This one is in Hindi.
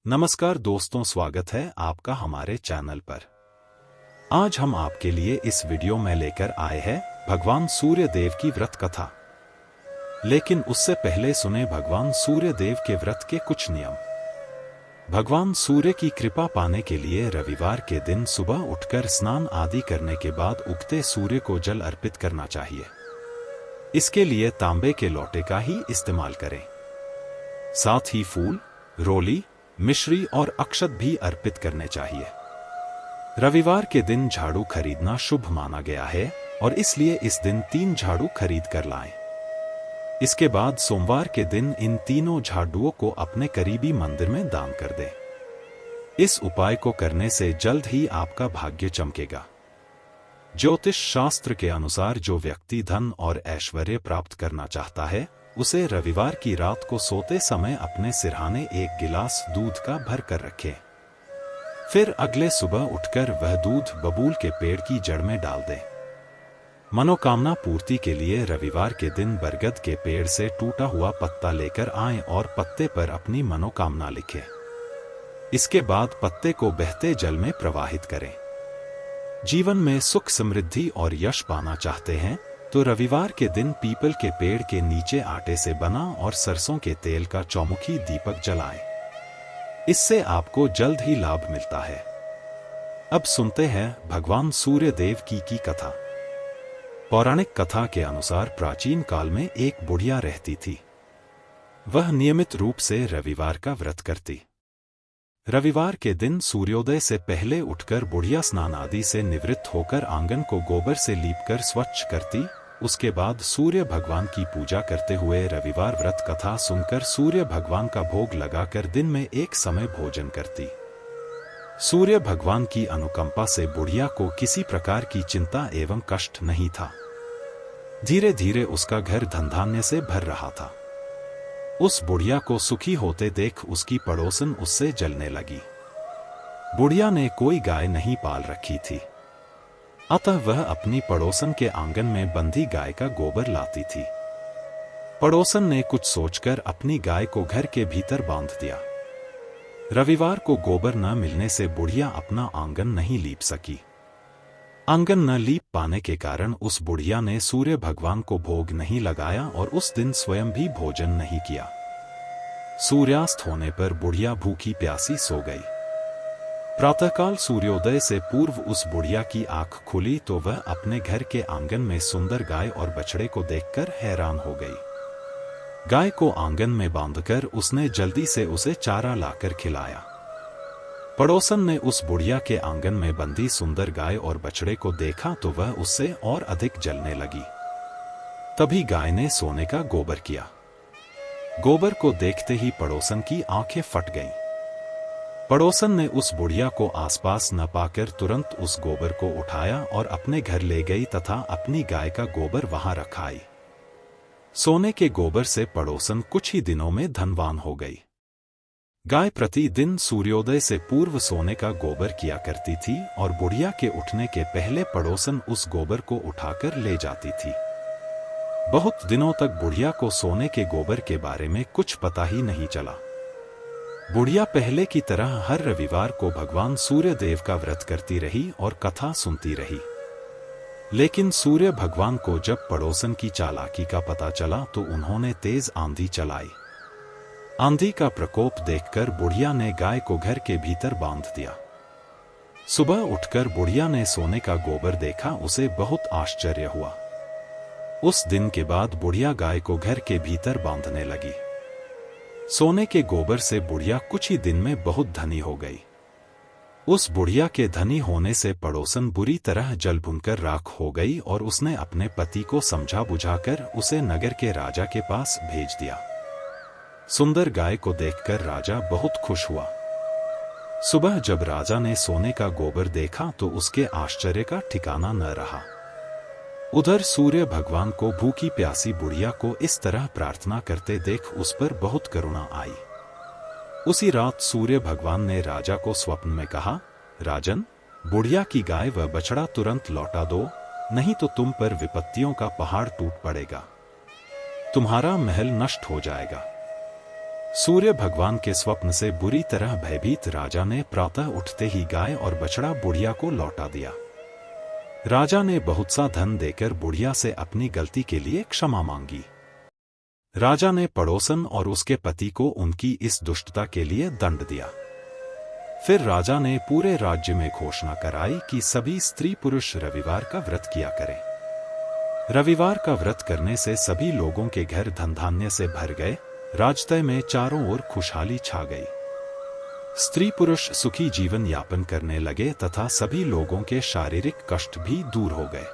नमस्कार दोस्तों, स्वागत है आपका हमारे चैनल पर। आज हम आपके लिए इस वीडियो में लेकर आए हैं भगवान सूर्य देव की व्रत कथा। लेकिन उससे पहले सुने भगवान सूर्य देव के व्रत के कुछ नियम। भगवान सूर्य की कृपा पाने के लिए रविवार के दिन सुबह उठकर स्नान आदि करने के बाद उगते सूर्य को जल अर्पित करना चाहिए। इसके लिए तांबे के लोटे का ही इस्तेमाल करें। साथ ही फूल, रोली, मिश्री और अक्षत भी अर्पित करने चाहिए। रविवार के दिन झाड़ू खरीदना शुभ माना गया है और इसलिए इस दिन 3 झाड़ू खरीद कर लाएं। इसके बाद सोमवार के दिन इन तीनों झाड़ुओं को अपने करीबी मंदिर में दान कर दें। इस उपाय को करने से जल्द ही आपका भाग्य चमकेगा। ज्योतिष शास्त्र के अनुसार जो व्यक्ति धन और ऐश्वर्य प्राप्त करना चाहता है, उसे रविवार की रात को सोते समय अपने सिरहाने 1 गिलास दूध का भर कर रखे। फिर अगले सुबह उठकर वह दूध बबूल के पेड़ की जड़ में डाल दे। मनोकामना पूर्ति के लिए रविवार के दिन बरगद के पेड़ से टूटा हुआ पत्ता लेकर आएं और पत्ते पर अपनी मनोकामना लिखें। इसके बाद पत्ते को बहते जल में प्रवाहित करें। जीवन में सुख, समृद्धि और यश पाना चाहते हैं तो रविवार के दिन पीपल के पेड़ के नीचे आटे से बना और सरसों के तेल का चौमुखी दीपक जलाएं। इससे आपको जल्द ही लाभ मिलता है। अब सुनते हैं भगवान सूर्य देव की कथा। पौराणिक कथा के अनुसार प्राचीन काल में एक बुढ़िया रहती थी। वह नियमित रूप से रविवार का व्रत करती। रविवार के दिन सूर्योदय से पहले उठकर बुढ़िया स्नान आदि से निवृत्त होकर आंगन को गोबर से लीपकर स्वच्छ करती। उसके बाद सूर्य भगवान की पूजा करते हुए रविवार व्रत कथा सुनकर सूर्य भगवान का भोग लगाकर दिन में एक समय भोजन करती। सूर्य भगवान की अनुकंपा से बुढ़िया को किसी प्रकार की चिंता एवं कष्ट नहीं था। धीरे धीरे उसका घर धनधान्य से भर रहा था। उस बुढ़िया को सुखी होते देख उसकी पड़ोसन उससे जलने लगी। बुढ़िया ने कोई गाय नहीं पाल रखी थी, अतः वह अपनी पड़ोसन के आंगन में बंधी गाय का गोबर लाती थी। पड़ोसन ने कुछ सोचकर अपनी गाय को घर के भीतर बांध दिया। रविवार को गोबर न मिलने से बुढ़िया अपना आंगन नहीं लीप सकी। आंगन न लीप पाने के कारण उस बुढ़िया ने सूर्य भगवान को भोग नहीं लगाया और उस दिन स्वयं भी भोजन नहीं किया। सूर्यास्त होने पर बुढ़िया भूखी प्यासी सो गई। प्रातःकाल सूर्योदय से पूर्व उस बुढ़िया की आंख खुली तो वह अपने घर के आंगन में सुंदर गाय और बछड़े को देखकर हैरान हो गई। गाय को आंगन में बांधकर उसने जल्दी से उसे चारा लाकर खिलाया। पड़ोसन ने उस बुढ़िया के आंगन में बंधी सुंदर गाय और बछड़े को देखा तो वह उससे और अधिक जलने लगी। तभी गाय ने सोने का गोबर किया। गोबर को देखते ही पड़ोसन की आंखें फट गईं। पड़ोसन ने उस बुढ़िया को आसपास न पाकर तुरंत उस गोबर को उठाया और अपने घर ले गई तथा अपनी गाय का गोबर वहां रखाई। सोने के गोबर से पड़ोसन कुछ ही दिनों में धनवान हो गई। गाय प्रतिदिन सूर्योदय से पूर्व सोने का गोबर किया करती थी और बुढ़िया के उठने के पहले पड़ोसन उस गोबर को उठाकर ले जाती थी। बहुत दिनों तक बुढ़िया को सोने के गोबर के बारे में कुछ पता ही नहीं चला। बुढ़िया पहले की तरह हर रविवार को भगवान सूर्य देव का व्रत करती रही और कथा सुनती रही। लेकिन सूर्य भगवान को जब पड़ोसन की चालाकी का पता चला तो उन्होंने तेज आंधी चलाई। आंधी का प्रकोप देखकर बुढ़िया ने गाय को घर के भीतर बांध दिया। सुबह उठकर बुढ़िया ने सोने का गोबर देखा, उसे बहुत आश्चर्य हुआ। उस दिन के बाद बुढ़िया गाय को घर के भीतर बांधने लगी। सोने के गोबर से बुढ़िया कुछ ही दिन में बहुत धनी हो गई। उस बुढ़िया के धनी होने से पड़ोसन बुरी तरह जल भुनकर राख हो गई और उसने अपने पति को समझा बुझाकर उसे नगर के राजा के पास भेज दिया। सुंदर गाय को देखकर राजा बहुत खुश हुआ। सुबह जब राजा ने सोने का गोबर देखा तो उसके आश्चर्य का ठिकाना न रहा। उधर सूर्य भगवान को भूखी प्यासी बुढ़िया को इस तरह प्रार्थना करते देख उस पर बहुत करुणा आई। उसी रात सूर्य भगवान ने राजा को स्वप्न में कहा, राजन, बुढ़िया की गाय व बछड़ा तुरंत लौटा दो, नहीं तो तुम पर विपत्तियों का पहाड़ टूट पड़ेगा, तुम्हारा महल नष्ट हो जाएगा। सूर्य भगवान के स्वप्न से बुरी तरह भयभीत राजा ने प्रातः उठते ही गाय और बछड़ा बुढ़िया को लौटा दिया। राजा ने बहुत सा धन देकर बुढ़िया से अपनी गलती के लिए क्षमा मांगी। राजा ने पड़ोसन और उसके पति को उनकी इस दुष्टता के लिए दंड दिया। फिर राजा ने पूरे राज्य में घोषणा कराई कि सभी स्त्री पुरुष रविवार का व्रत किया करें। रविवार का व्रत करने से सभी लोगों के घर धन धान्य से भर गए। राजतय में चारों ओर खुशहाली छा गई। स्त्री पुरुष सुखी जीवन यापन करने लगे तथा सभी लोगों के शारीरिक कष्ट भी दूर हो गए।